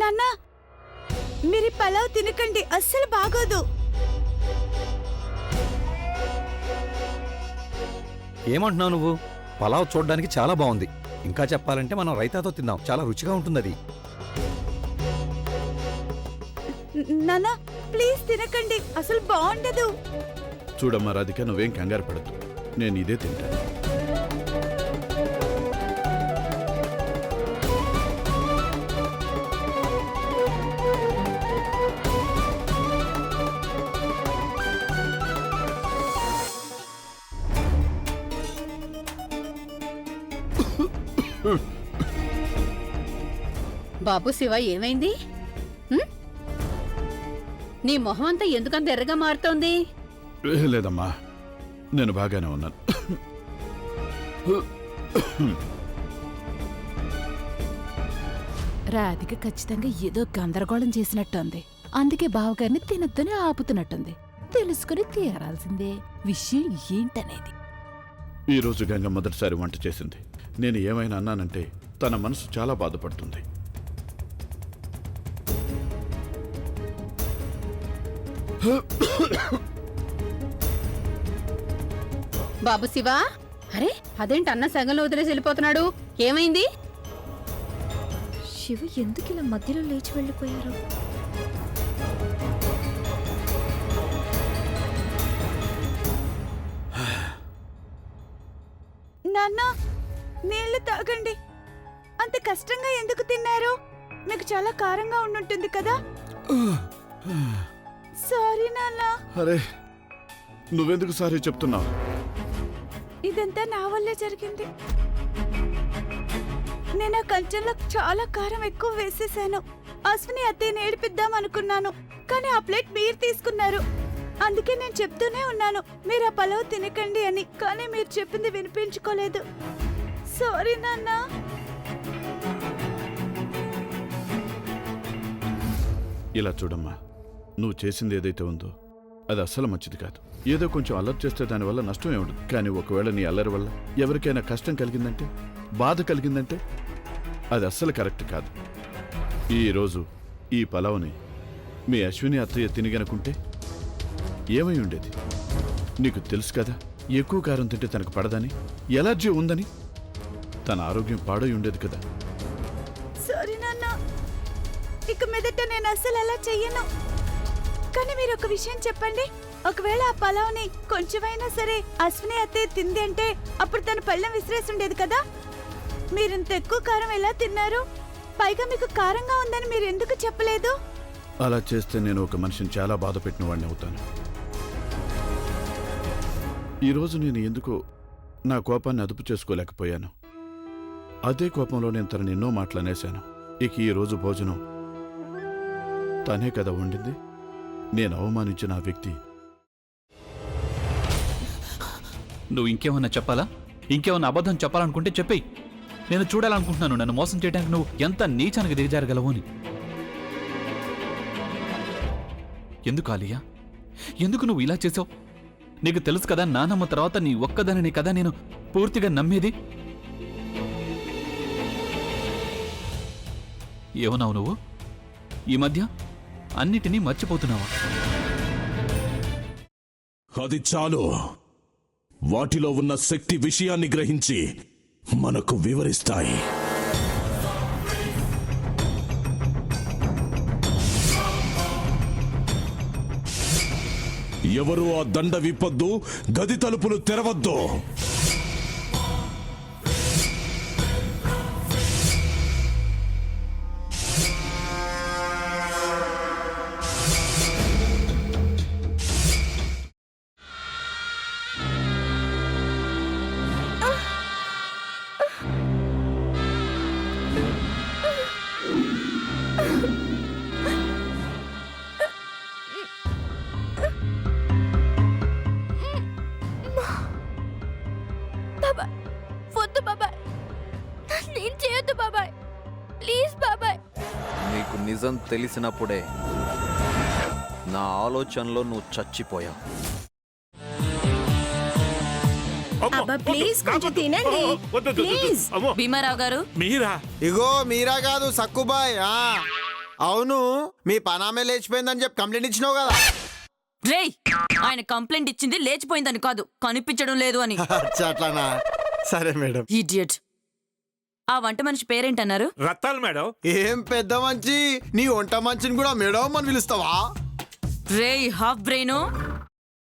నాన్న, మీరు పలావ్ తినకండి, అస్సలు బాగోదు. ఏమంటున్నావు నువ్వు? పలావ్ చూడడానికి చాలా బాగుంది. ఇంకా చెప్పాలంటే మనం రైతాతో తిందాం, చాలా రుచిగా ఉంటుంది అది. నాన్న ప్లీజ్ తినకండి, అసలు బాగుండదు. చూడమ్మా రాధిక, నువ్వేం కంగారు పడద్దు, నేను ఇదే తింటాను. బాబు శివ, ఏమైంది? నీ మొహం అంతా ఎందుకంత ఎర్రగా మారుతోంది? లేదమ్మా, నేను బాగానే ఉన్నాను. రాధిక ఖచ్చితంగా ఏదో గందరగోళం చేసినట్టుంది. అందుకే బావగారిని తినొద్దని ఆపుతున్నట్టుంది. తెలుసుకుని తీరాల్సిందే విషయం ఏంటనేది. ఈరోజు గంగ మొదటిసారి వంట చేసింది. నేను ఏమైనా అన్నానంటే తన మనసు చాలా బాధపడుతుంది. బాబు శివ, అరే అదేంటి అన్న సగంలో వదిలేసి వెళ్ళిపోతున్నాడు? ఏమైంది? శివ ఎందుకు ఇలా మధ్యలో లేచి వెళ్ళిపోయారు? నాన్న, నీళ్లు తాగండి. అంత కష్టంగా ఎందుకు తిన్నారు? మీకు చాలా కారంగా ఉండుంటుంది కదా. సారీ నాన్న. అరే, నువ్వెందుకు సారీ చెప్తున్నావు? ఇదంతా నా వల్లే జరిగింది. నేను ఆ కంచెంలో చాలా కారం ఎక్కువ వేసేసాను. అశ్విని అత్తయ్యని ఏడిపిద్దాం అనుకున్నాను, కానీ ఆ ప్లేట్ మీరు తీసుకున్నారు. అందుకే నేను చెప్తూనే ఉన్నాను మీరు ఆ పలావ్ తినకండి అని, కానీ మీరు చెప్పింది వినిపించుకోలేదు. సారీ నాన్న. ఇలా చూడమ్మా, నువ్వు చేసింది ఏదైతే ఉందో అది అస్సలు మంచిది కాదు. ఏదో కొంచెం అల్లరి చేస్తే దానివల్ల నష్టం ఏముండదు. కానీ ఒకవేళ నీ అల్లరి వల్ల ఎవరికైనా కష్టం కలిగిందంటే, బాధ కలిగిందంటే అది అస్సలు కరెక్ట్ కాదు. ఈరోజు ఈ పలావుని మీ అశ్విని అత్తయ్య తినిగనుకుంటే ఏమై ఉండేది? నీకు తెలుసు కదా, ఎక్కువ కారం తింటే తనకు పడదని, ఎలర్జీ ఉందని. తన ఆరోగ్యం పాడై ఉండేది కదా. సారీ నాన్న, ఇక మీదట నేను అస్సలు అలా చెయ్యను. కానీ మీరు ఒక విషయం చెప్పండి, ఒకవేళ ఆ పలావ్ని కొంచెమైనా సరే అశ్విని అత్తయ్య తింది అంటే అప్పుడు తన పళ్ళెం విసిరేసి ఉండేది కదా. మీరింత ఎక్కువ కారం ఎలా తిన్నారు? పైగా మీకు కారంగా ఉందని మీరు ఎందుకు చెప్పలేదు? అలా చేస్తే నేను ఒక మనిషిని చాలా బాధ పెట్టిన వాడిని అవుతాను. ఈరోజు నేను ఎందుకో నా కోపాన్ని అదుపు చేసుకోలేకపోయాను. అదే కోపంలో నేను తనని ఎన్నో మాటలు అనేశాను. ఇక ఈరోజు భోజనం తనే కదా వండింది. నేను అవమానించిన ఆ వ్యక్తి. నువ్వు ఇంకేమన్నా చెప్పాలా? ఇంకేమన్నా అబద్ధం చెప్పాలనుకుంటే చెప్పేయి. నేను చూడాలనుకుంటున్నాను నన్ను మోసం చేయడానికి నువ్వు ఎంత నీచానికి దిగజారగలవు అని. ఎందుకు ఆలియా, ఎందుకు నువ్వు ఇలా చేసావు? నీకు తెలుసు కదా, నానమ్మ తర్వాత నీ ఒక్కదానిని కదా నేను పూర్తిగా నమ్మేది. ఏమన్నావు నువ్వు? ఈ మధ్య అన్నిటినీ మర్చిపోతున్నావా? అది చాలు. వాటిలో ఉన్న శక్తి విషయాన్ని గ్రహించి మనకు వివరిస్తాయి. ఎవరు ఆ దండ విప్పొద్దు, గది తలుపులు తెరవద్దు. నీకు నిజం తెలిసినప్పుడే నా ఆలోచనలో నువ్వు చచ్చిపోయావు. అబ్బా ప్లీజ్ కొంచెం తినండి ప్లీజ్. భీమారావు గారు మీరా? ఇగో మీరా కాదు సక్కుబాయ్. అవును, మీ పనామే లేచిపోయిందని చెప్పి కంప్లైంట్ ఇచ్చినావు కదా. రేయ్, ఆయన కంప్లైంట్ ఇచ్చింది లేచిపోయిందని కాదు, కనిపించడం లేదు అని. అట్లానా? సరే మేడం. ఇడియట్. ఆ వంట మనిషి పేరేంటన్నారు? రత్తాలు మేడం. ఏం పెద్ద మంచి, నీ వంట మంచిని కూడా మేడం అని పిలుస్తావా? రేయ్ హాఫ్ బ్రెయిన్,